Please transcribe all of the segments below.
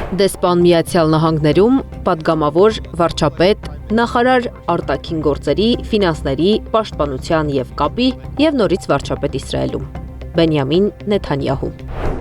Դեսպան Միացյալ Նահանգներում, պատգամավոր, վարչապետ, նախարար արտաքին գործերի, ֆինանսների, պաշտպանության և կապի և նորից վարչապետ Իսրայելում։ Բենյամին Նեթանյահու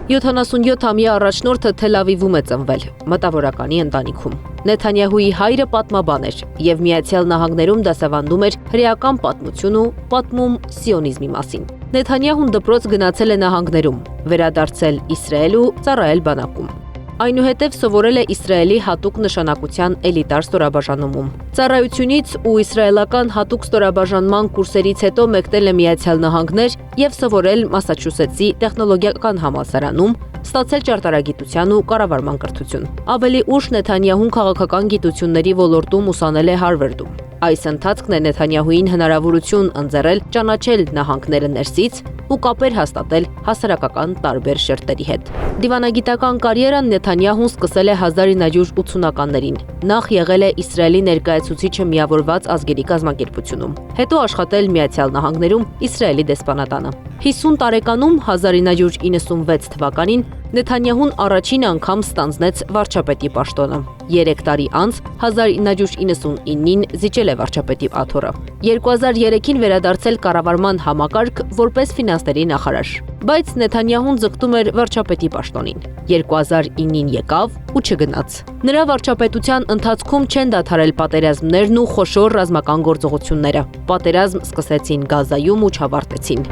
77-ամյա առաջնորդը Թել Ավիվում է ծնվել, մտավորականի ընտանիքում։ Նեթանյահուի հայրը պատմաբան էր և Միացյալ Նահանգներում դասավանդում էր հրեական պատմություն ու պատմում սիոնիզմի մասին։ Նեթանյահուն դպրոց գնացել է նահանգներում, վերադարձել Իսրայել ու ծառայել բանակում։ Այնուհետև սովորել է Իսրայելի հատուկ նշանակության էլիտար ստորաբաժանումում։ Ծառայությունից ու իսրայելական հատուկ ստորաբաժանման կուրսերից հետո մեկնել է Միացյալ Նահանգներ և սովորել Մասաչուսեթսի տեխնոլոգիական համալսարանում, ստացել ճարտարագիտության ու կառավարման կրթություն։ Ավելի ուշ Նեթանյահուն քաղաքական գիտությունների ոլորտում ուսանել է Հարվարդում։ Այս ընթացքն է Նեթանյահուին հնարավորություն ընձեռել ճանաչել նահանգները ներսից ու կապեր հաստատել հասարակական տարբեր շերտերի հետ։ Դիվանագիտական կարիերան Նեթանյահուն սկսել է 1980-ականներին։ Նախ եղել է Իսրայելի ներկայացուցիչը Միավորված ազգերի կազմակերպությունում, հետո աշխատել Միացյալ Նահանգներում Իսրայելի դեսպանատանը։ 50 տարեկանում 1996 թվականին Նեթանյահուն առաջին անգամ ստանձնեց վարչապետի պաշտոնը։ 3 տարի անց 1999-ին զիջել է վարչապետի աթոռը։ 2003-ին վերադարձել կառավարման համակարգ որպես ֆինանսների նախարար։ Բայց Նեթանյահուն ձգտում էր վարչապետի պաշտոնին։ 2009-ին եկավ ու չգնաց։ Նրա վարչապետության ընթացքում չեն դադարել պատերազմներն ու խոշոր ռազմական գործողությունները։ Պատերազմ սկսեցին Գազայում ու չավարտեցին։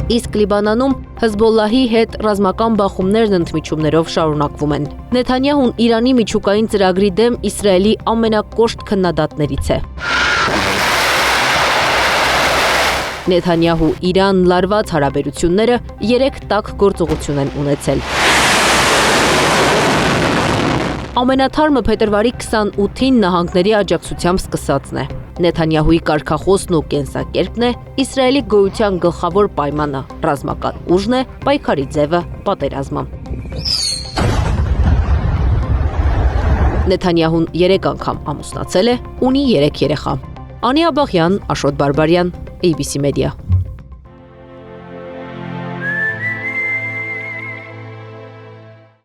Իսկ Լիբանանում Հեզբոլլահի հետ ռազմական բախումներն ընդմիջումներով շարունակվում են։ Նեթանյահուն Իրանի միջուկային ծրագրի դեմ Իսրայելի ամենակոշտ քննադատներից է։ Նեթանյահու-Իրան լարված հարաբերությունները 3 տաք գործողություն են ունեցել։ Ամենաթարմը փետրվարի 28-ին նահանգների աջակցությամբ սկսածն է։ Նեթանյահուի կարգախոսն ու կենսակերպն է Իսրայելի գոյության գլխավոր պայմանը, ռազմական ուժն է, պայքարի ձևը, պատերազմը։ Նեթանյահուն 3 անգամ ամուսնացել է, ունի 3 երեխա։ Անի Աբաղյան, Աշոտ Բարբարյան, ABC Media։